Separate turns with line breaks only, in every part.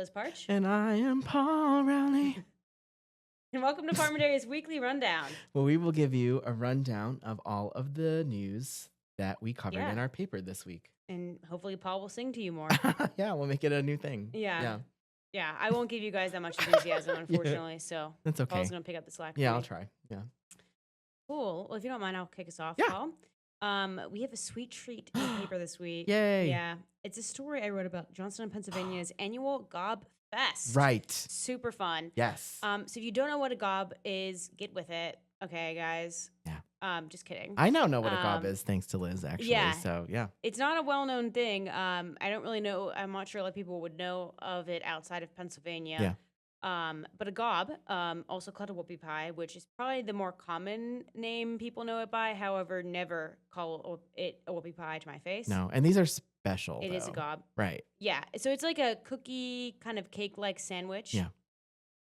Liz Partsch.
And I am Paul Rowley.
And welcome to Farmer Dairy's Weekly Rundown.
Well, we will give you a rundown of all of the news that we covered in our paper this week.
And hopefully Paul will sing to you more.
Yeah, we'll make it a new thing.
Yeah, I won't give you guys that much enthusiasm, unfortunately, so
that's okay.
Paul's going to pick up the slack.
Yeah, I'll try. Yeah.
Cool. Well, if you don't mind, I'll kick us off, Paul. We have a sweet treat in the paper this week.
Yay.
Yeah. It's a story I wrote about Johnstown, Pennsylvania's annual Gob Fest.
Right.
Super fun.
Yes.
So if you don't know what a gob is, get with it. Okay, guys.
Yeah.
Just kidding.
I now know what a gob is, thanks to Liz, actually.
Yeah.
So, yeah.
It's not a well-known thing. I don't really know. I'm not sure a lot of people would know of it outside of Pennsylvania.
Yeah.
But a gob, also called a whoopie pie, which is probably the more common name people know it by. However, never call it a whoopie pie to my face.
No, and these are special,
It is a gob.
Right.
Yeah. So it's like a cookie kind of cake-like sandwich.
Yeah.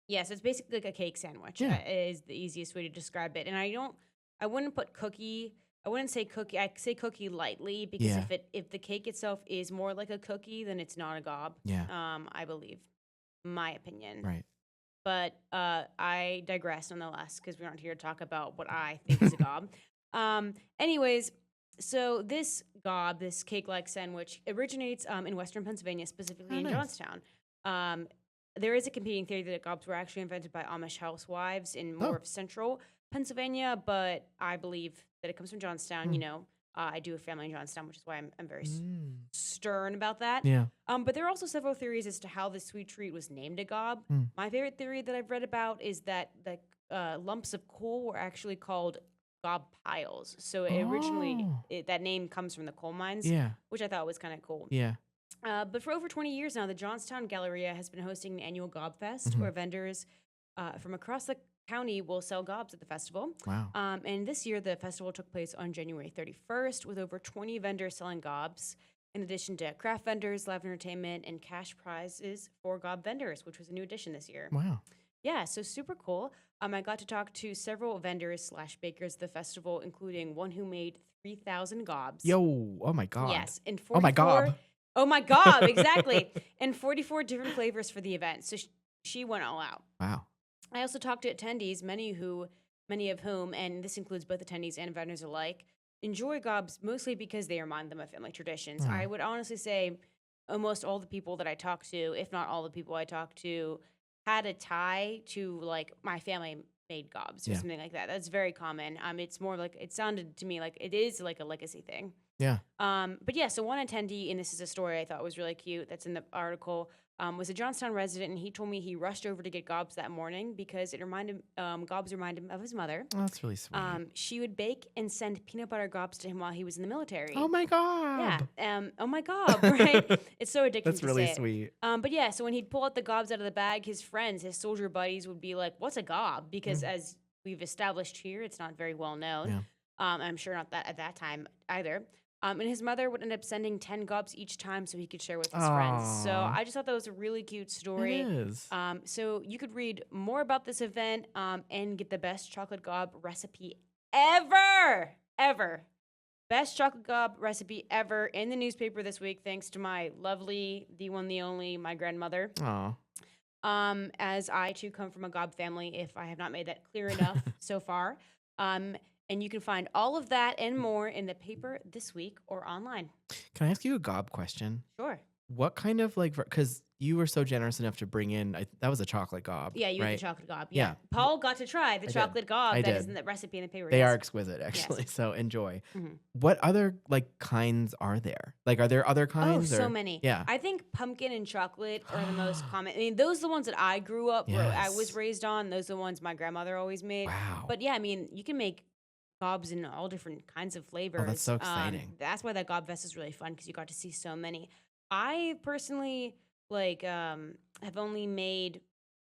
Yeah, so it's basically like a cake sandwich.
Yeah.
Is the easiest way to describe it. And I wouldn't put cookie. I wouldn't say cookie. I say cookie lightly because if the cake itself is more like a cookie, then it's not a gob.
Yeah.
I believe, my opinion.
Right.
But I digress nonetheless because we aren't here to talk about what I think is a gob. Anyways, so this gob, this cake-like sandwich, originates in Western Pennsylvania, specifically in Johnstown. There is a competing theory that gobs were actually invented by Amish housewives in more of central Pennsylvania, but I believe that it comes from Johnstown. You know, I do have family in Johnstown, which is why I'm very stern about that.
Yeah.
But there are also several theories as to how the sweet treat was named a gob. My favorite theory that I've read about is that the lumps of coal were actually called gob piles. So originally, that name comes from the coal mines, which I thought was kind of cool.
Yeah.
But for over 20 years now, the Johnstown Galleria has been hosting an annual Gob Fest where vendors from across the county will sell gobs at the festival.
Wow.
And this year, the festival took place on January 31st with over 20 vendors selling gobs, in addition to craft vendors, live entertainment, and cash prizes for gob vendors, which was a new addition this year.
Wow.
Yeah, so super cool. I got to talk to several vendors / bakers at the festival, including one who made 3,000 gobs.
Yo, oh my God.
Yes. And
oh my God.
Oh my God, exactly. And 44 different flavors for the event. So she went all out.
Wow.
I also talked to attendees, many of whom, and this includes both attendees and vendors alike, enjoy gobs mostly because they remind them of family traditions. I would honestly say almost all the people that I talked to, if not all the people I talked to, had a tie to like my family made gobs or something like that. That's very common. It's more like, it sounded to me like it is like a legacy thing.
Yeah.
But yeah, so one attendee, and this is a story I thought was really cute that's in the article, was a Johnstown resident, and he told me he rushed over to get gobs that morning because gobs remind him of his mother.
Oh, that's really sweet.
She would bake and send peanut butter gobs to him while he was in the military.
Oh my God.
Yeah. Oh my God. Right. It's so addictive.
That's really sweet.
But yeah, so when he'd pull out the gobs out of the bag, his friends, his soldier buddies, would be like, "What's a gob?" Because as we've established here, it's not very well known.
Yeah.
I'm sure not that at that time either. And his mother would end up sending 10 gobs each time so he could share with his friends. So I just thought that was a really cute story.
It is.
So you could read more about this event and get the best chocolate gob recipe ever. Best chocolate gob recipe ever in the newspaper this week, thanks to my lovely, the one, the only, my grandmother.
Aw.
As I, too, come from a gob family, if I have not made that clear enough so far. And you can find all of that and more in the paper this week or online.
Can I ask you a gob question?
Sure.
What kind of because you were so generous enough to bring in, that was a chocolate gob.
Yeah, you
right?
had the chocolate gob.
Yeah.
Paul got to try the chocolate gob that is in the recipe in the paper.
They are exquisite, actually.
Yes.
So enjoy. What other kinds are there? Are there other kinds?
Oh, so many.
Yeah.
I think pumpkin and chocolate are the most common. I mean, those are the ones that I grew up, where I was raised on. Those are the ones my grandmother always made.
Wow.
But yeah, I mean, you can make gobs in all different kinds of flavors.
Oh, that's so exciting.
That's why that Gob Fest is really fun because you got to see so many. I personally have only made.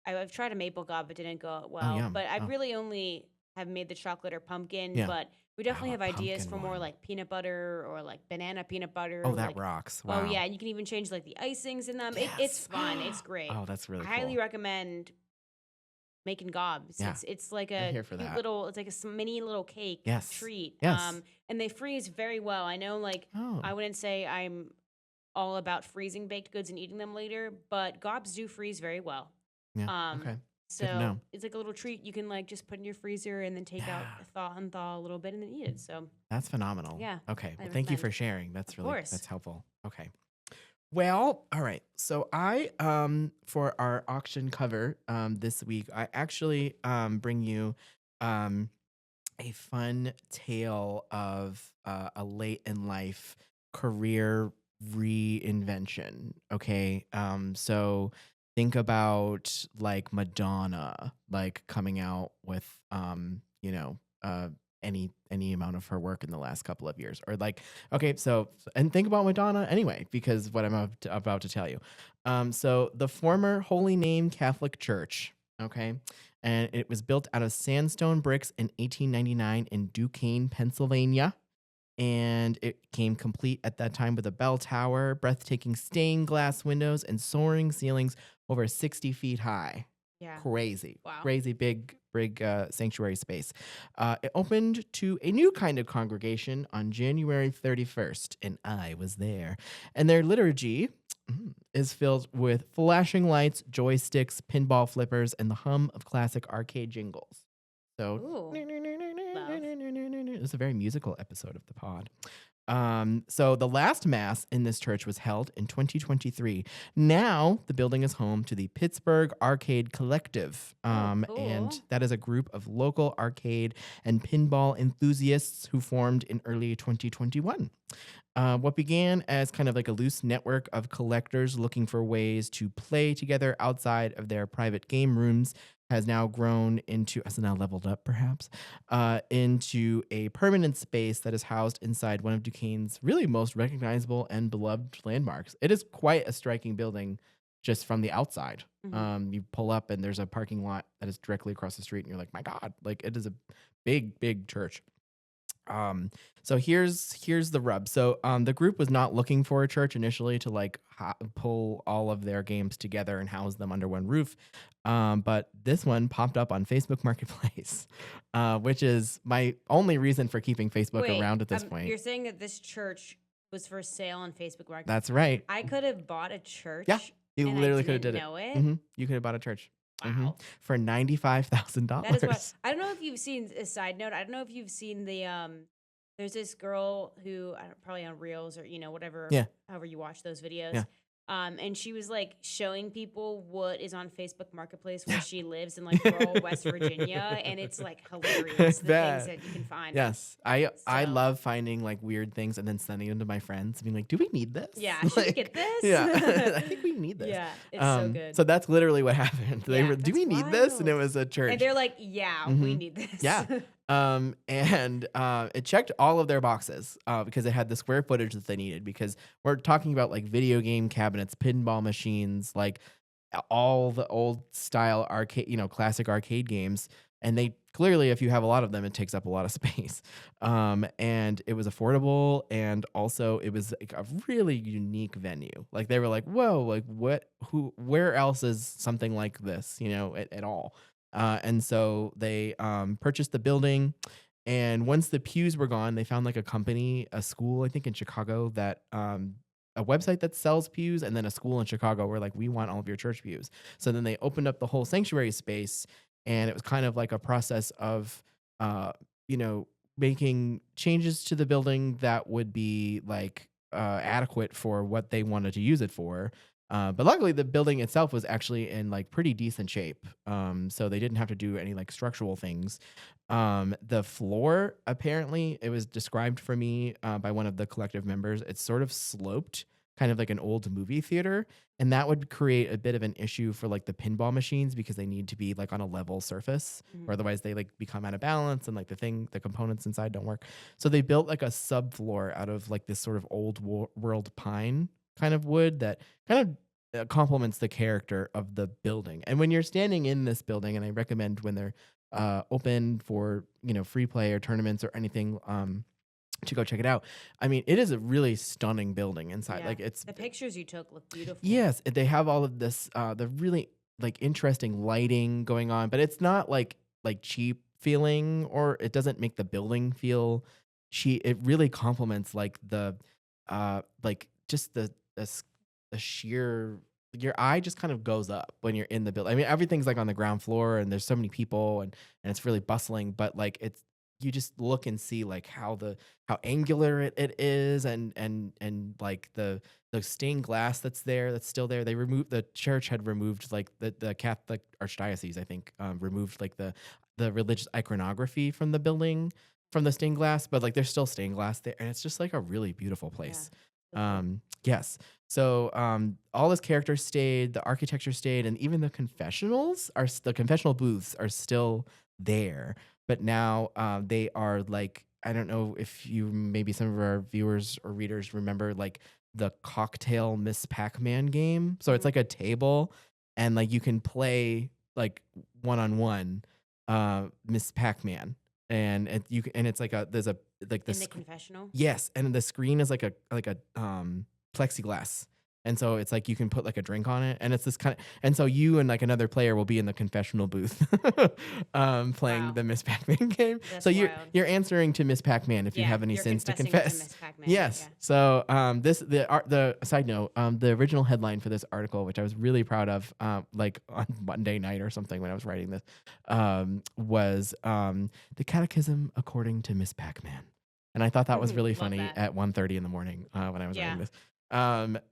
I've tried a maple gob, but didn't go well. But I really only have made the chocolate or pumpkin.
Yeah.
But we definitely have ideas
pumpkin
for more
one.
like peanut butter or like banana peanut butter.
Oh, that rocks! Wow.
Oh yeah, and you can even change like the icings in them.
Yes.
It's fun. It's great.
Oh, that's really
I
cool.
highly recommend making gobs.
Yeah.
It's like
I'm
a
here for
cute
that.
little, it's like a mini little cake
Yes.
treat.
Yes.
And they freeze very well. I know, like,
Oh.
I wouldn't say I'm all about freezing baked goods and eating them later, but gobs do freeze very well.
Yeah.
Um,
Okay. Good to
so
know.
it's like a little treat you can like just put in your freezer and then take out,
Yeah.
thaw a little bit and then eat it. So
That's phenomenal.
yeah,
Okay.
I
Well, thank you
recommend.
for sharing.
Of
That's
course.
helpful. Okay. Well, all right. So I for our auction cover this week, I actually bring you um a fun tale of a late in life career reinvention. Okay. So think about like Madonna, like coming out with, any amount of her work in the last couple of years, or like, okay, so, and think about Madonna anyway, because what I'm about to tell you. So the former Holy Name Catholic Church, okay, and it was built out of sandstone bricks in 1899 in Duquesne, Pennsylvania. And it came complete at that time with a bell tower, breathtaking stained glass windows, and soaring ceilings over 60 feet high.
Yeah.
Crazy,
Wow.
crazy big sanctuary space. It opened to a new kind of congregation on January 31st, and I was there. And their liturgy is filled with flashing lights, joysticks, pinball flippers, and the hum of classic arcade jingles. So
Ooh, love.
it's a very musical episode of the pod. So the last mass in this church was held in 2023. Now the building is home to the Pittsburgh Arcade Collective,
Oh,
and
cool.
that is a group of local arcade and pinball enthusiasts who formed in early 2021. What began as kind of like a loose network of collectors looking for ways to play together outside of their private game rooms has now grown into, has now leveled up perhaps, into a permanent space that is housed inside one of Duquesne's really most recognizable and beloved landmarks. It is quite a striking building just from the outside.
Hmm.
You pull up and there's a parking lot that is directly across the street, and you're like, my God, like it is a big church. So here's the rub. So the group was not looking for a church initially to like pull all of their games together and house them under one roof. But this one popped up on Facebook Marketplace, which is my only reason for keeping Facebook
Wait,
around at this point.
you're saying that this church was for sale on Facebook Market?
That's right.
I could have bought a
Yeah,
church
you
and I
literally could have
didn't
did it.
know it.
You could have bought a church
Wow.
for $95,000.
That is what I don't know if you've seen a side note. I don't know if you've seen the there's this girl who probably on Reels or whatever,
Yeah,
however you watch those videos.
yeah.
And she was like showing people what is on Facebook Marketplace where she lives in like rural West Virginia, and it's like hilarious the things
Bet.
that you can find.
Yes, I
So
love finding like weird things and then sending them to my friends, being like, "Do we need this?
yeah, should we get this?
Yeah, I think we need this."
Yeah, it's so good.
So that's literally what happened. They
Yeah,
were, "Do
that's
we need this?" And it
wild.
was a
And
church.
they're like, yeah, we
hmm
need this.
Yeah. And it checked all of their boxes because it had the square footage that they needed. Because we're talking about like video game cabinets, pinball machines, like all the old style arcade, classic arcade games. And they clearly, if you have a lot of them, it takes up a lot of space. And it was affordable, and also it was like a really unique venue. Like they were like, "Whoa, like where else is something like this? At all?" And so they purchased the building. And once the pews were gone, they found like a school, I think in Chicago, that a website that sells pews, and then a school in Chicago were like, "We want all of your church pews." So then they opened up the whole sanctuary space, and it was kind of like a process of, uh, you know, making changes to the building that would be like adequate for what they wanted to use it for. But luckily, the building itself was actually in like pretty decent shape, so they didn't have to do any like structural things. The floor, apparently, it was described for me by one of the collective members. It's sort of sloped, kind of like an old movie theater, and that would create a bit of an issue for like the pinball machines because they need to be like on a level surface, or
Mhm.
otherwise they like become out of balance and like the components inside don't work. So they built like a subfloor out of like this sort of old world pine kind of wood that kind of complements the character of the building. And when you're standing in this building, and I recommend when they're open for free play or tournaments or anything, to go check it out. I mean, it is a really stunning building inside.
Yeah.
Like it's
The pictures you took look beautiful.
yes, they have all of this the really like interesting lighting going on, but it's not like cheap feeling, or it doesn't make the building feel cheap. It really complements like the like just a sheer, your eye just kind of goes up when you're in the building. I mean, everything's like on the ground floor and there's so many people and it's really bustling, but like you just look and see like how angular it is and like the stained glass that's still there. The church had removed like the Catholic Archdiocese, I think, removed like the religious iconography from the building, from the stained glass, but like there's still stained glass there, and it's just like a really beautiful place. Yes. So all his characters stayed, the architecture stayed, and even the confessional booths are still there. But now they are like, I don't know if maybe some of our viewers or readers remember like the cocktail Miss Pac-Man game. So it's like a table, and like you can play like one-on-one Miss Pac-Man, and it's like there's a like
In
this.
the confessional?
Yes, and the screen is like a plexiglass. And so it's like you can put like a drink on it, and it's this kind of, and so you and like another player will be in the confessional booth, playing
Wow.
the Miss Pac-Man game.
That's
So you're
wild.
you're answering to Miss Pac-Man if you have any
you're
sins to
confessing
confess.
Miss Pac-Man.
Yes.
Yeah.
So the side note, the original headline for this article, which I was really proud of, like on Monday night or something when I was writing this, was the Catechism according to Miss Pac-Man, and I thought that was really
Love
funny
that.
at 1:30 in the morning when I was
Yeah.
writing this.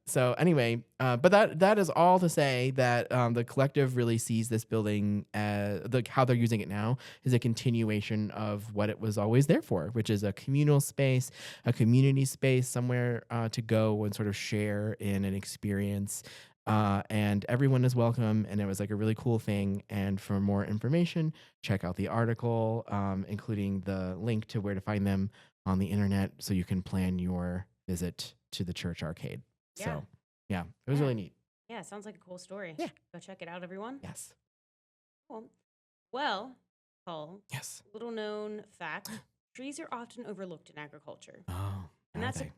So anyway, but that is all to say that the collective really sees this building as how they're using it now is a continuation of what it was always there for, which is a communal space, a community space, somewhere to go and sort of share in an experience. And everyone is welcome, and it was like a really cool thing. And for more information, check out the article, including the link to where to find them on the internet, so you can plan your visit to the church arcade.
Yeah.
So, yeah, it was
Yeah.
really neat.
Yeah, sounds like a cool story.
Yeah.
Go check it out, everyone.
Yes.
Cool. Well, Paul,
Yes.
little known fact, trees are often overlooked in agriculture.
Oh,
And
are
that's
they?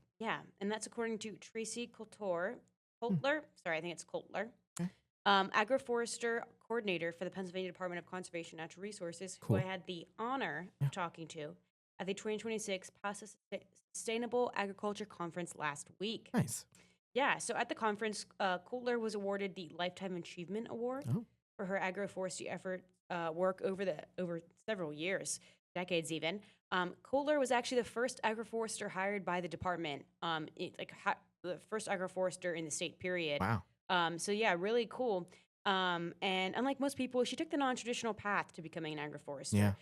and that's according to Tracy Coulter. Sorry, I think it's Coulter.
Okay.
Agroforester coordinator for the Pennsylvania Department of Conservation and Natural Resources,
Cool.
who I had the honor
Yeah.
of talking to at the 2026 Pasa Sustainable Agriculture Conference last week.
Nice.
Yeah, so at the conference, Coulter was awarded the Lifetime Achievement Award
Oh.
for her agroforestry work over several years, decades even. Coulter was actually the first agroforester hired by the department, the first agroforester in the state, period.
Wow.
So yeah, really cool. And unlike most people, she took the non-traditional path to becoming an agroforester.
Yeah.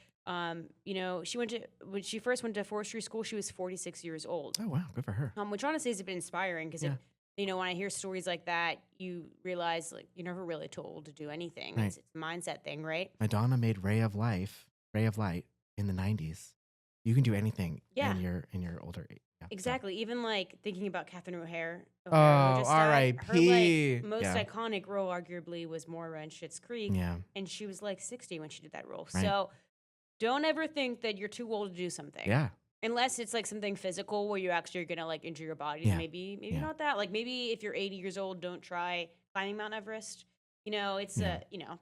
When she first went to forestry school, she was 46 years old.
Oh, wow. Good for her.
Which honestly has been inspiring because
Yeah.
when I hear stories like that, you realize like you're never really told to do anything.
Right.
It's a mindset thing, right?
Madonna made Ray of Light in the 90s. You can do anything
Yeah.
in your older age. Yeah, so.
Exactly. Even like thinking about Catherine O'Hare.
Oh,
who just died,
R.I.P..
Her like most
Yeah.
iconic role, arguably, was Moira in Schitt's Creek,
Yeah.
and she was like 60 when she did that role.
Right.
So don't ever think that you're too old to do something.
Yeah.
Unless it's like something physical where you actually are gonna like injure your body.
Yeah.
Maybe
Yeah.
not that. Like maybe if you're 80 years old, don't try climbing Mount Everest. It's
Yeah.
Yeah.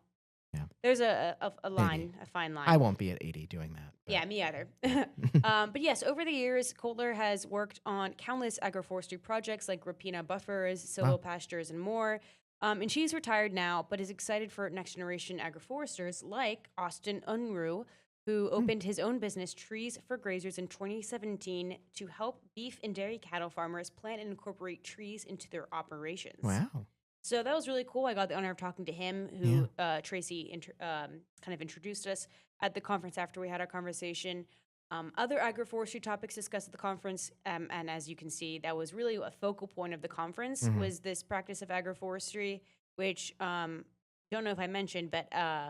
Yeah.
There's a line, a fine line.
I won't be at 80 doing that. but-
Yeah, me either. But yes, over the years, Coulter has worked on countless agroforestry projects like rapina buffers, silo
Wow.
pastures, and more. And she's retired now, but is excited for next generation agroforesters like Austin Unruh, who opened his own business, Trees for Grazers, in 2017 to help beef and dairy cattle farmers plant and incorporate trees into their operations.
Wow.
So that was really cool. I got the honor of talking to him, who Tracy kind of introduced us at the conference after we had our conversation. Other agroforestry topics discussed at the conference, and as you can see, that was really a focal point of the conference, was this practice of agroforestry, which don't know if I mentioned, but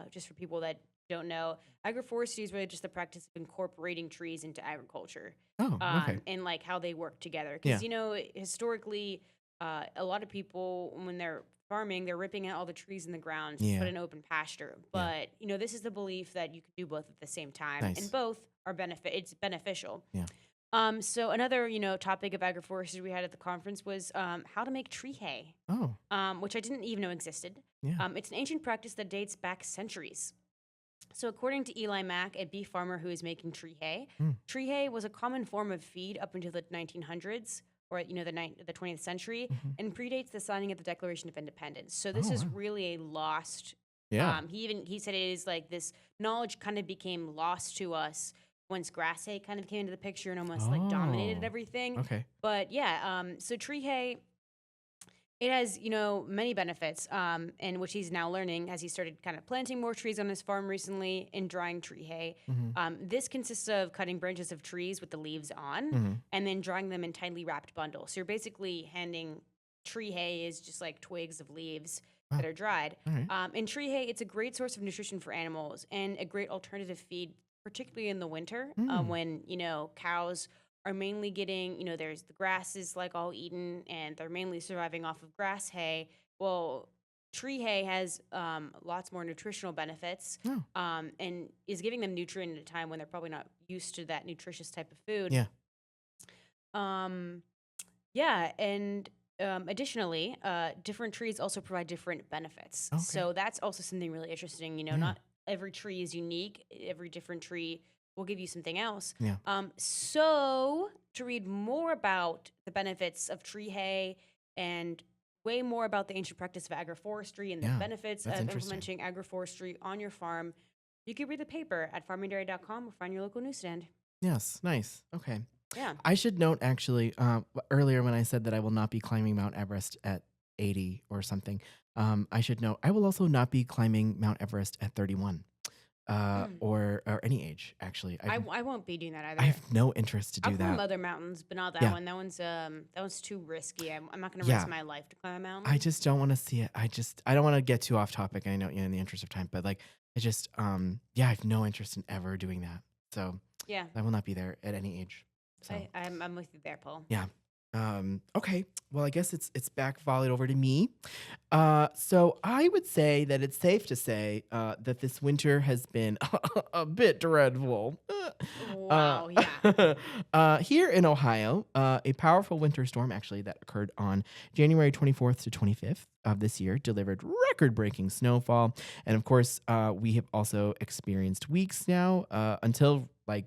just for people that don't know, agroforestry is really just the practice of incorporating trees into agriculture.
Oh, okay.
And like how they work together. Because, historically, a lot of people, when they're farming, they're ripping out all the trees in the ground to put in open pasture. But, this is the belief that you can do both at the same time.
Nice.
And both are it's beneficial.
Yeah.
So another, topic of agroforestry we had at the conference was how to make tree hay,
Oh,
which I didn't even know existed.
yeah.
It's an ancient practice that dates back centuries. So according to Eli Mack, a beef farmer who is making tree hay was a common form of feed up until the 1900s. or the 20th century,
Mhm.
and predates the signing of the Declaration of Independence. So
Oh,
this is
wow.
really a lost.
Yeah.
He said it is like this knowledge kind of became lost to us once grass hay kind of came into the picture and almost like dominated
Oh,
everything.
okay.
But yeah, so tree hay, it has, many benefits, and which he's now learning as he started kind of planting more trees on his farm recently and drying tree hay.
Mhm.
This consists of cutting branches of trees with the leaves on
Mhm.
and then drying them in tightly wrapped bundles. So you're basically handing tree hay is just like twigs of leaves
Wow.
that are dried.
All right.
And tree hay, it's a great source of nutrition for animals and a great alternative feed, particularly in the winter
Mm.
when, cows are mainly getting, there's the grass is like all eaten and they're mainly surviving off of grass hay. Well, tree hay has lots more nutritional benefits
Oh.
and is giving them nutrient at a time when they're probably not used to that nutritious type of food.
Yeah.
Um, yeah, and additionally, different trees also provide different benefits.
Okay.
So that's also something really interesting.
Yeah.
Not every tree is unique. Every different tree will give you something else.
Yeah.
So to read more about the benefits of tree hay and way more about the ancient practice of agroforestry and the
Yeah.
benefits
That's
of
interesting.
implementing agroforestry on your farm, you can read the paper at farmingdairy.com or find your local newsstand.
Yes. Nice. Okay.
Yeah.
I should note actually, earlier when I said that I will not be climbing Mount Everest at 80 or something, I should note I will also not be climbing Mount Everest at 31, or any age actually.
I won't be doing that
I
either.
have no interest to
I'll
do
climb
that.
other mountains, but not that
Yeah.
one. That one's too risky. I'm not gonna
Yeah.
risk my life to climb a
I
mountain.
just don't want to see it. I don't want to get too off topic. I know, in the interest of time, but like, I just, yeah, I have no interest in ever doing that. So
Yeah,
I will not be there at any age. So
I'm with you there, Paul.
yeah. Okay. Well, I guess it's back volleyed over to me. So I would say that it's safe to say that this winter has been a bit dreadful.
Wow. Yeah.
Here in Ohio, a powerful winter storm actually that occurred on January 24th to 25th of this year delivered record-breaking snowfall, and of course, we have also experienced weeks now until like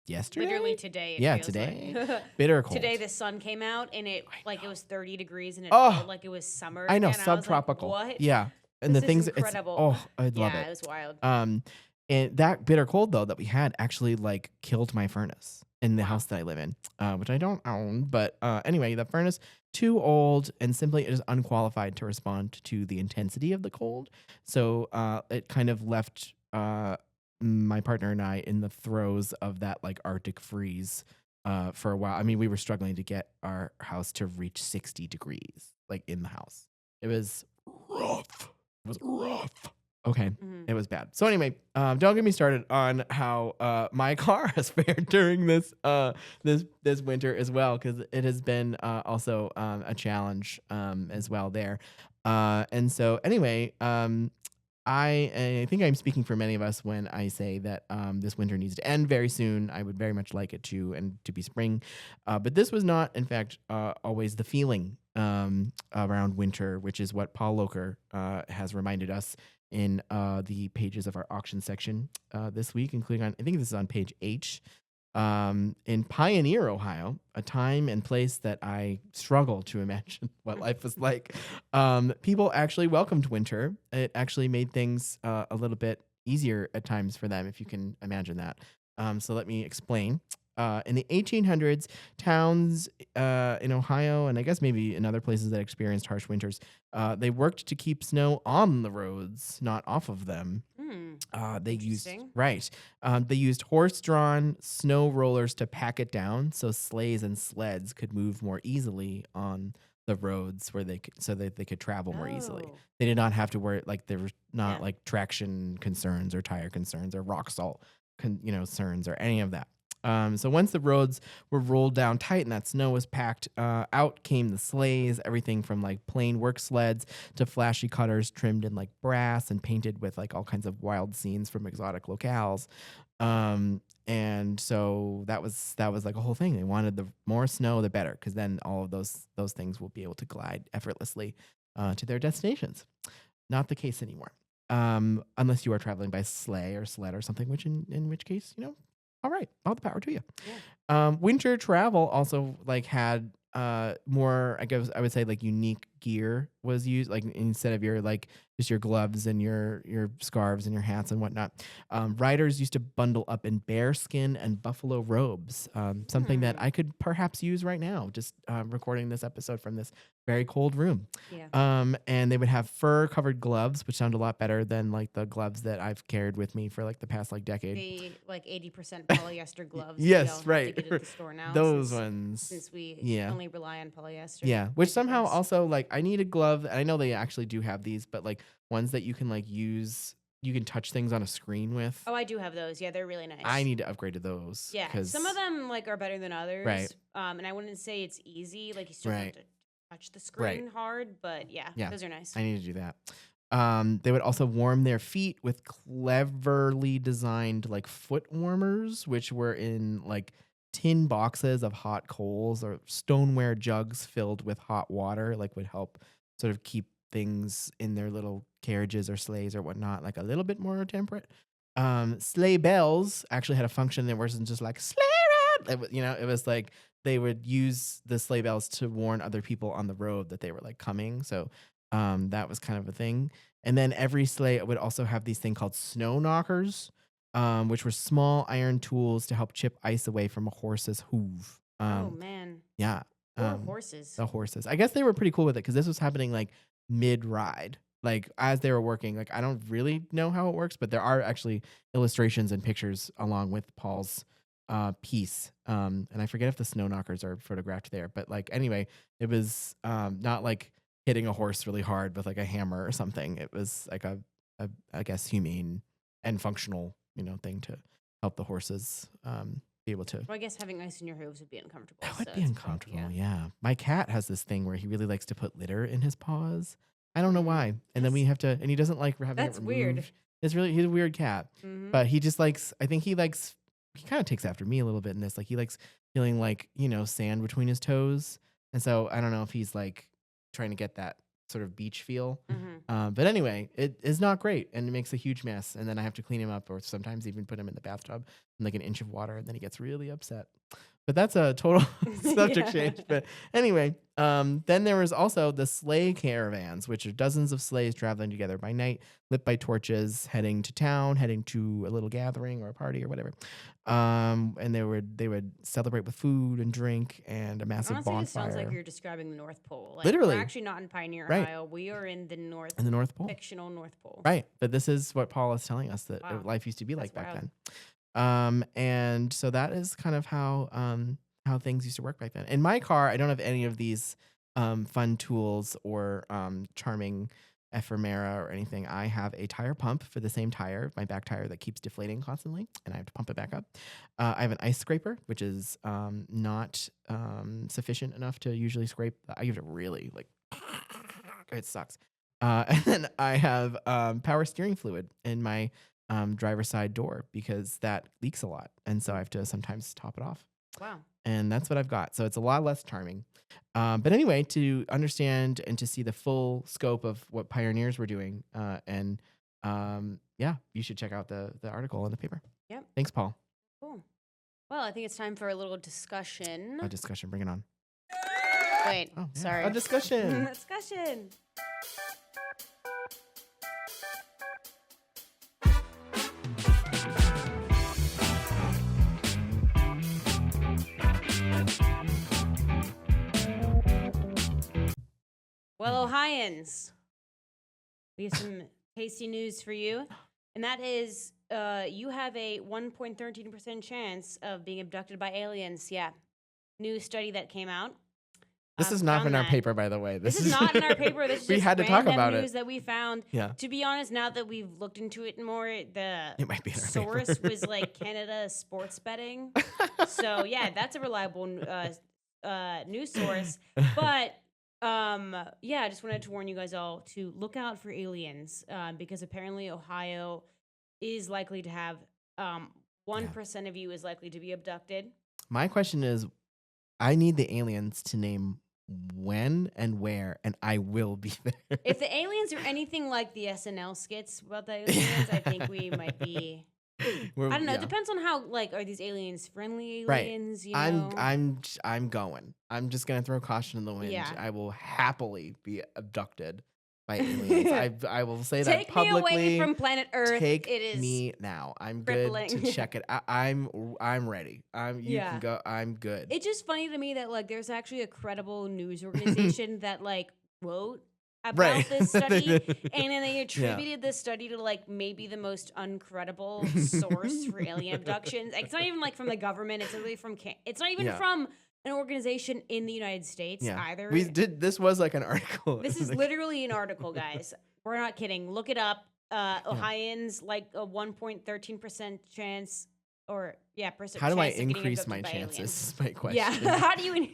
yesterday.
Literally today. It
Yeah,
feels
today.
like.
Bitter cold.
Today the sun came out and it
I
like it
know.
was 30 degrees and it
Oh,
felt like it was summer
I know,
again. I was like,
subtropical.
what?
Yeah. And
This
the
is
things
incredible.
I'd love
Yeah,
it.
it was wild.
And that bitter cold though that we had actually like killed my furnace in the
Wow.
house that I live in, which I don't own. But anyway, the furnace too old and simply is unqualified to respond to the intensity of the cold. So it kind of left my partner and I in the throes of that like Arctic freeze for a while. I mean, we were struggling to get our house to reach 60 degrees, like in the house. It was rough. It was rough. Okay.
Mhm.
It was bad. So anyway, don't get me started on how my car has fared during this winter as well, because it has been also a challenge as well there. And so anyway, I think I'm speaking for many of us when I say that this winter needs to end very soon. I would very much like it to and to be spring, but this was not, in fact, always the feeling around winter, which is what Paul Loker has reminded us in the pages of our auction section this week, including on I think this is on page H. In Pioneer, Ohio, a time and place that I struggle to imagine what life was like. People actually welcomed winter. It actually made things a little bit easier at times for them, if you can imagine that. So let me explain. In the 1800s, towns in Ohio, and I guess maybe in other places that experienced harsh winters, they worked to keep snow on the roads, not off of them. They used
Interesting.
right. They used horse-drawn snow rollers to pack it down, so sleighs and sleds could move more easily on the roads where so that they could travel more easily.
Oh.
They did not have to worry like there was not
Yeah.
like traction concerns or tire concerns or rock salt concerns or any of that. So once the roads were rolled down tight and that snow was packed, out came the sleighs, everything from like plain work sleds to flashy cutters trimmed in like brass and painted with like all kinds of wild scenes from exotic locales. And so that was like a whole thing. They wanted the more snow, the better, because then all of those things will be able to glide effortlessly to their destinations. Not the case anymore, unless you are traveling by sleigh or sled or something, which in which case, all right, all the power to you.
Yeah.
Winter travel also like had more, I guess I would say like unique gear was used, like instead of your like just your gloves and your scarves and your hats and whatnot. Riders used to bundle up in bear skin and buffalo robes, something that I could perhaps use right now, just recording this episode from this very cold room.
Yeah.
And they would have fur covered gloves, which sound a lot better than like the gloves that I've carried with me for like the past like decade.
The like 80% polyester gloves.
Yes,
we all have
right.
to get at the store now.
Those
since,
ones.
Since we
Yeah.
only rely on polyester.
Yeah, which
Thank you,
somehow
guys.
also like I need a glove. And I know they actually do have these, but like ones that you can like use, you can touch things on a screen with.
Oh, I do have those. Yeah, they're really nice.
I need to upgrade to those.
Yeah, some of them like are better than others.
Right.
And I wouldn't say it's easy. Like you still have
Right.
to touch the screen hard, but yeah,
Yeah.
those are nice.
I need to do that. They would also warm their feet with cleverly designed like foot warmers, which were in like tin boxes of hot coals or stoneware jugs filled with hot water, like would help sort of keep things in their little carriages or sleighs or whatnot, like a little bit more temperate. Sleigh bells actually had a function that wasn't just like sleigh ride. It was like they would use the sleigh bells to warn other people on the road that they were like coming. So that was kind of a thing. And then every sleigh would also have these thing called snow knockers, which were small iron tools to help chip ice away from a horse's hoof.
Oh man.
Yeah.
Poor horses.
The horses. I guess they were pretty cool with it because this was happening like mid-ride. Like as they were working, like I don't really know how it works, but there are actually illustrations and pictures along with Paul's piece. And I forget if the snow knockers are photographed there, but like anyway, it was not like hitting a horse really hard with like a hammer or something. It was like a I guess humane and functional, thing to help the horses be able to.
Well, I guess having ice in your hooves would be uncomfortable.
That would
so
be
it's
uncomfortable.
probably-
Yeah. My cat has this thing where he really likes to put litter in his paws. I don't know why. And then we have to, and he doesn't like having
That's
it
weird.
removed. He's a weird cat,
Mhm.
but he just likes, I think he kind of takes after me a little bit in this. Like he likes feeling like, sand between his toes. And so I don't know if he's like trying to get that sort of beach feel.
Mhm.
But anyway, it is not great and it makes a huge mess. And then I have to clean him up or sometimes even put him in the bathtub in like an inch of water. And then he gets really upset. But that's a total subject
Yeah.
change. But anyway, then there was also the sleigh caravans, which are dozens of sleighs traveling together by night, lit by torches, heading to town, heading to a little gathering or a party or whatever. And they would celebrate with food and drink and a massive
Honestly, it
bonfire.
sounds like you're describing the North Pole. Like,
Literally.
We're actually not in Pioneer,
Right.
Ohio. We are in the North,
in the North Pole.
fictional North Pole.
Right. But this is what Paul is telling us that
Wow.
life used to be like
That's
back
wild.
then. And so that is kind of how things used to work back then. In my car, I don't have any of these fun tools or charming ephemera or anything. I have a tire pump for the same tire, my back tire that keeps deflating constantly, and I have to pump it back up. I have an ice scraper, which is not sufficient enough to usually scrape. I have to really like, it sucks. And then I have power steering fluid in my driver's side door because that leaks a lot, and so I have to sometimes top it off.
Wow.
And that's what I've got. So it's a lot less charming. But anyway, to understand and to see the full scope of what pioneers were doing, you should check out the article in the paper.
Yep.
Thanks, Paul.
Cool. Well, I think it's time for a little discussion.
A discussion. Bring it on.
Wait,
Oh, yeah.
sorry.
A discussion.
Discussion. Well, Ohioans, we have some tasty news for you. And that is you have a 1.13% chance of being abducted by aliens. Yeah. New study that came out.
This is not
found
in our
that.
paper, by the way.
This is not in our paper. This is
we
just
had to talk
random
about
news
it.
that we found.
Yeah.
To be honest, now that we've looked into it more, the
It might be in our
source
paper.
was like Canada sports betting. So yeah, that's a reliable news source. But I just wanted to warn you guys all to look out for aliens because apparently Ohio is likely to have 1% of you is likely to be abducted.
My question is, I need the aliens to name when and where, and I will be there.
If the aliens are anything like the SNL skits about the aliens, I think we might be I don't know. It
Yeah.
depends on how, like, are these aliens friendly
Right.
aliens, you know?
I'm going. I'm just gonna throw caution in the wind.
Yeah.
I will happily be abducted by aliens. I will say that
Take me away
publicly.
from planet Earth.
Take
It is
me now. I'm good to
crippling.
check it. I'm ready. You can
Yeah.
go. I'm good.
It's just funny to me that, like, there's actually a credible news organization that, like, wrote about
Right.
this study, and then they
Yeah.
attributed this study to, like, maybe the most uncredible source for alien abductions. Like, it's not even, like, from the government. It's literally from it's not even
Yeah.
from an organization in the United States
Yeah.
either.
This was like an article.
This is literally an article, guys. We're not kidding. Look it up. Ohioans, like, a 1.13% chance, or
How do I
chance of getting
increase my
abducted by
chances?
aliens.
Is my question.
Yeah. How do you?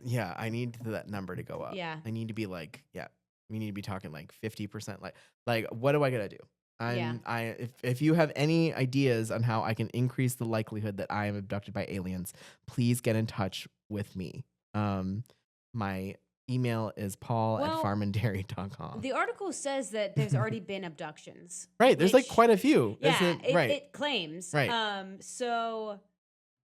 Yeah, I need that number to go up.
Yeah.
I need to be like, yeah, we need to be talking like 50%. Like, what do I gotta do? If you have any ideas on how I can increase the likelihood that I am abducted by aliens, please get in touch with me. My email is paul@farmanddairy.com.
The article says that there's already been abductions.
Right, there's like quite a few.
Yeah,
right.
it claims.
Right.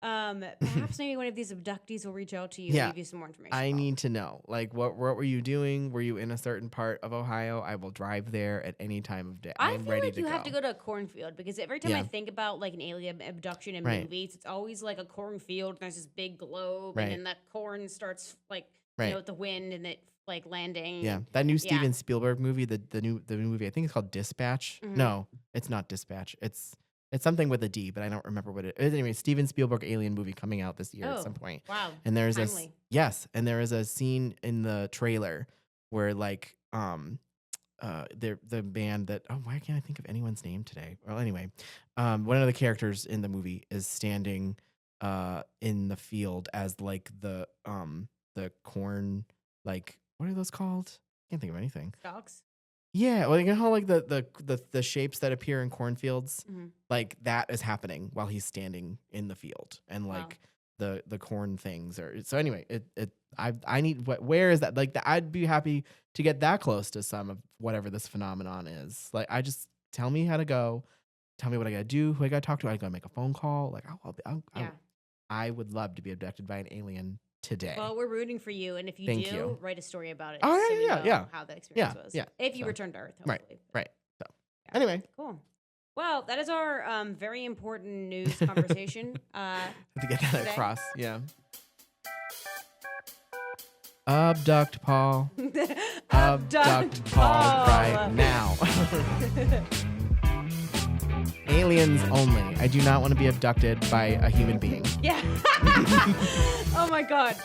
Perhaps maybe one of these abductees will reach out to you
Yeah.
and give you some more information.
I need to know, like, what were you doing? Were you in a certain part of Ohio? I will drive there at any time of day. I'm
feel
ready
like
to
you
go.
have to go to a cornfield, because every time I
Yeah.
think about, like, an alien abduction in
Right.
movies, it's always like a cornfield and there's this big globe,
Right.
and then that corn starts, like,
Right.
with the wind and it, like, landing.
Yeah,
and-
that new
Yeah.
Steven Spielberg movie, the new movie, I think it's called Dispatch.
Mhm.
No, it's not Dispatch. It's something with a D, but I don't remember what it is. Anyway, Steven Spielberg alien movie coming out this year at some point.
Wow.
And there's
Timely.
and there is a scene in the trailer where, like, the band that, why can't I think of anyone's name today? Well, anyway, one of the characters in the movie is standing in the field as, like, the corn, like, what are those called? Can't think of anything.
Stalks.
Yeah, well, you know how, like, the shapes that appear in cornfields,
Mhm.
like, that is happening while he's standing in the field, and, like, the corn things are. So anyway, I need where is that? Like, I'd be happy to get that close to some of whatever this phenomenon is. Like, I just tell me how to go, tell me what I gotta do, who I gotta talk to. I gotta make a phone call. Like, I would love to be abducted by an alien today.
Well, we're rooting for you, and if you
Thank
do,
you.
write a story about it.
Oh,
so
yeah,
we
yeah,
know
yeah.
how the experience
Yeah,
was.
yeah.
If you
So-
return to Earth,
Right.
hopefully.
Right. So
Yeah.
anyway,
Cool. Well, that is our very important news conversation.
have to get that
today.
across. Yeah. Abduct Paul. Abduct Paul right now. Aliens only. I do not want to be abducted by a human being.
Yeah. Oh my God.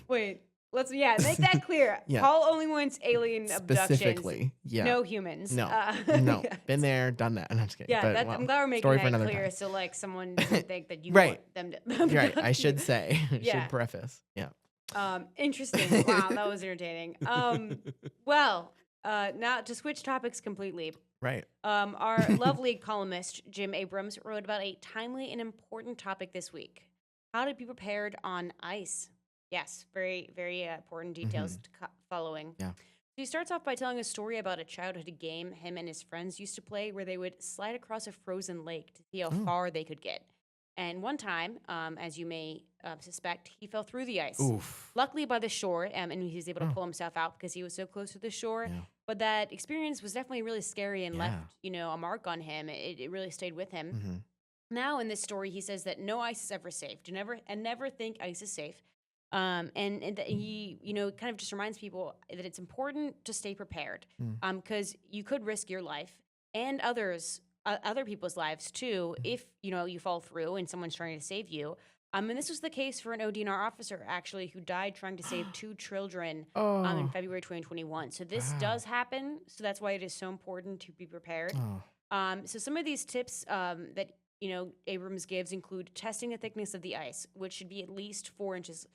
Wait. Let's make that clear.
Yeah.
Paul only wants alien abductions.
Specifically. Yeah.
No humans.
No. No. Been there, done that. I'm just kidding.
Yeah,
But,
I'm glad we're making
story for
that
another
clear,
time.
so, like, someone doesn't think that you
Right.
want them to.
You're right. I
abduct
should
you.
say.
Yeah.
Should preface. Yeah.
Interesting. Wow, that was entertaining. Well, now to switch topics completely.
Right.
Our lovely columnist Jim Abrams wrote about a timely and important topic this week: how to be prepared on ice. Yes, very, very important details following.
Yeah.
So he starts off by telling a story about a childhood game him and his friends used to play, where they would slide across a frozen lake to see how far they could get. And one time, as you may suspect, he fell through the ice.
Oof.
Luckily by the shore, and he was able to pull himself out because he was so close to the shore.
Yeah.
But that experience was definitely really scary and
Yeah.
left, a mark on him. It really stayed with him.
Mhm.
Now in this story, he says that no ice is ever safe. Never think ice is safe. And that he, kind of just reminds people that it's important to stay prepared. Because you could risk your life and other people's lives too, if you fall through and someone's trying to save you. And this was the case for an ODNR officer actually who died trying to save 2 children in February 2021. So this does happen. So that's why it is so important to be prepared. So some of these tips that Abrams gives include testing the thickness of the ice, which should be at least 4 inches.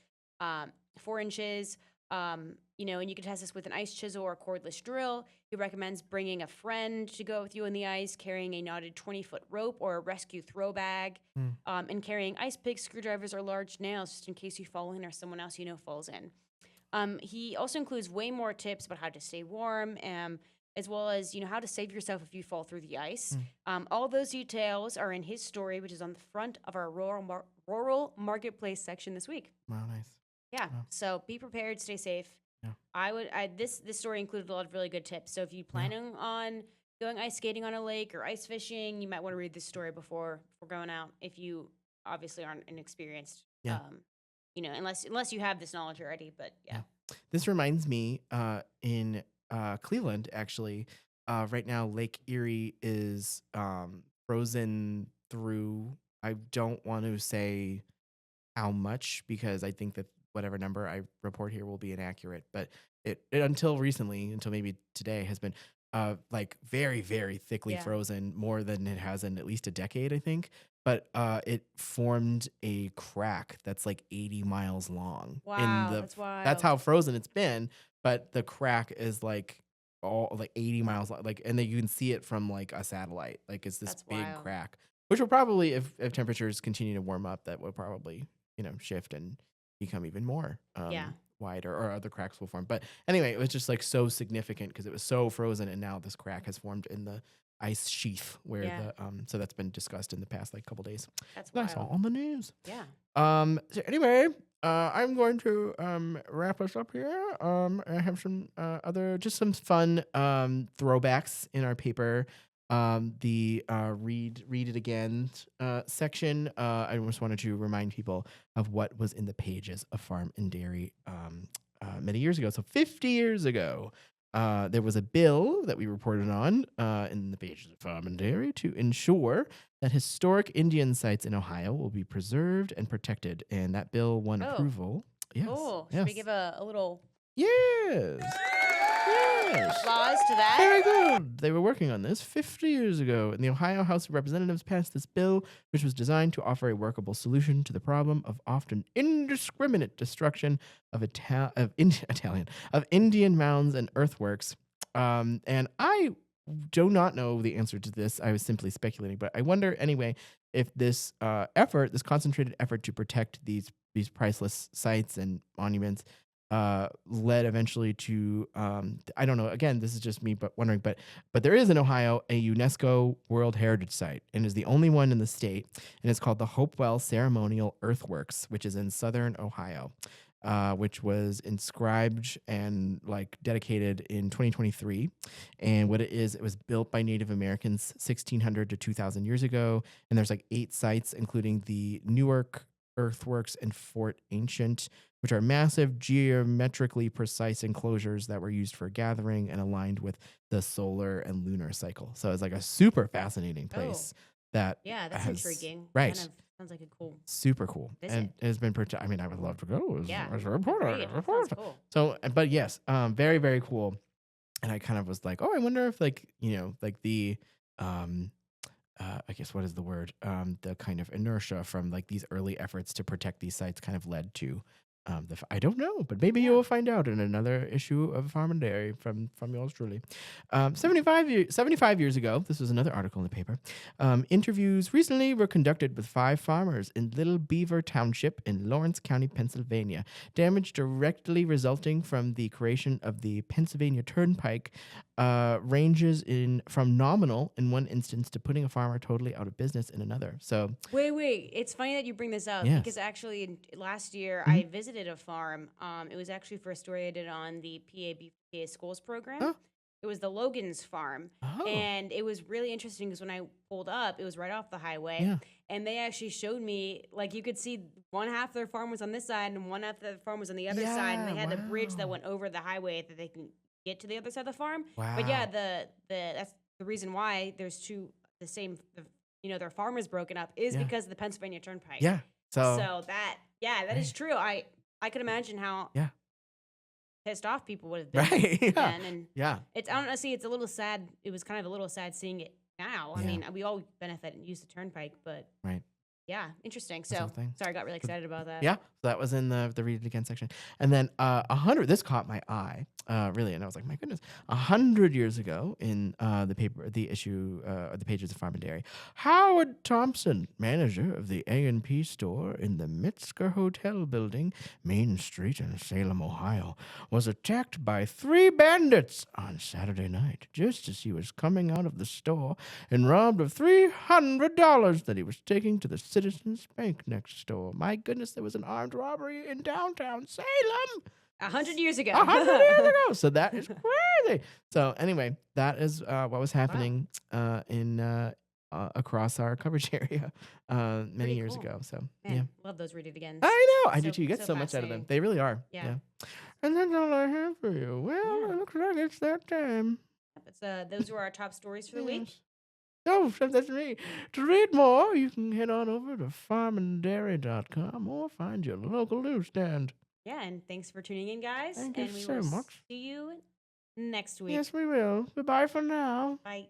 4 inches. And you can test this with an ice chisel or a cordless drill. He recommends bringing a friend to go with you in the ice, carrying a knotted 20-foot rope or a rescue throw bag, and carrying ice picks, screwdrivers, or large nails just in case you fall in or someone else falls in. He also includes way more tips about how to stay warm, as well as how to save yourself if you fall through the ice. All those details are in his story, which is on the front of our rural marketplace section this week.
Wow, nice.
Yeah.
Wow.
So be prepared, stay safe.
Yeah.
This story included a lot of really good tips. So if you planning on going ice skating on a lake or ice fishing, you might want to read this story before going out. If you obviously aren't inexperienced, unless you have this knowledge already. But yeah.
This reminds me, in Cleveland, actually, right now Lake Erie is frozen through. I don't want to say how much because I think that whatever number I report here will be inaccurate, but it until recently, until maybe today, has been like very, very thickly frozen, more than it has in at least a decade, I think. But it formed a crack that's like 80 miles long.
Wow, that's wild.
That's how frozen it's been. But the crack is like all like 80 miles long, like, and then you can see it from like a satellite. Like it's this
That's
big
wild.
crack, which will probably, if temperatures continue to warm up, that will probably shift and become even more wider, or other cracks will form. But anyway, it was just like so significant because it was so frozen, and now this crack has formed in the ice sheath where the so that's been discussed in the past like couple days.
That's
wild. I saw on the news.
Yeah.
So anyway, I'm going to wrap us up here. I have some some fun throwbacks in our paper. The read it again section. I just wanted to remind people of what was in the pages of Farm and Dairy many years ago. So 50 years ago, there was a bill that we reported on in the pages of Farm and Dairy to ensure that historic Indian sites in Ohio will be preserved and protected. And that bill won approval. Yes.
Oh, should we give a little...
Yes.
Applause to that.
Very good. They were working on this 50 years ago, and the Ohio House of Representatives passed this bill, which was designed to offer a workable solution to the problem of often indiscriminate destruction of Indian mounds and earthworks. And I do not know the answer to this. I was simply speculating, but I wonder anyway if this this concentrated effort to protect these priceless sites and monuments led eventually to I don't know. Again, this is just me, but wondering. But there is in Ohio a UNESCO World Heritage Site, and is the only one in the state, and it's called the Hopewell Ceremonial Earthworks, which is in southern Ohio, which was inscribed and like dedicated in 2023. And what it is, it was built by Native Americans 1600 to 2000 years ago, and there's like 8 sites, including the Newark Earthworks and Fort Ancient, which are massive, geometrically precise enclosures that were used for gathering and aligned with the solar and lunar cycle. So it's like a super fascinating place. That's
intriguing.
Right.
Kind of sounds like a cool,
super cool
visit.
And it has been I mean, I would love to go as a reporter.
Agreed. That sounds cool.
So, but yes, very, very cool. And I kind of was like, oh, I wonder if like the I guess what is the word? The kind of inertia from like these early efforts to protect these sites kind of led to I don't know, but maybe you will find out in another issue of Farm and Dairy from yours truly. 75 years ago, this was another article in the paper. Interviews recently were conducted with 5 farmers in Little Beaver Township in Lawrence County, Pennsylvania. Damage directly resulting from the creation of the Pennsylvania Turnpike ranges from nominal in one instance to putting a farmer totally out of business in another. So
wait, it's funny that you bring this up because actually last year I visited a farm. It was actually for a story I did on the PA schools program.
Oh.
It was the Logan's farm. And it was really interesting because when I pulled up, it was right off the highway. And they actually showed me, like, you could see one half of their farm was on this side and one half of the farm was on the other side. And they had a bridge that went over the highway that they can get to the other side of the farm.
Wow.
But yeah, that's the reason why there's their farm is broken up is because of the Pennsylvania Turnpike.
Yeah.
So that is true. I could imagine how pissed off people would have been.
Right.
Then.
And
it's I don't know. See, it's a little sad. It was kind of a little sad seeing it now. I mean, we all benefit and use the Turnpike, but
right.
Yeah, interesting. So, sorry, I got really excited about that.
Yeah. So that was in the read it again section. And then 100, this caught my eye, really. And I was like, my goodness, 100 years ago in the issue, the pages of Farm and Dairy, Howard Thompson, manager of the A&P store in the Metzger Hotel building, Main Street in Salem, Ohio, was attacked by 3 bandits on Saturday night, just as he was coming out of the store and robbed of $300 that he was taking to the Citizens Bank next door. My goodness, there was an armed robbery in downtown Salem
100 years ago.
100 years ago. So that is crazy. So anyway, that is what was happening in across our coverage area many
Pretty
years
cool.
ago. So
Man,
yeah,
love those read it again.
I know. I do
So-
too. You get
so
so much out of them.
fascinating.
They really are.
Yeah.
And that's all I have for you. Well,
Yeah.
it looks like it's that time.
Those were our top stories for the week.
Yes. Oh, that's me. To read more, you can head on over to farmanddairy.com or find your local newsstand.
Yeah, and thanks for tuning in, guys.
Thank you
and we
so
will
much.
see you next week.
Yes, we will. Goodbye for now.
Bye.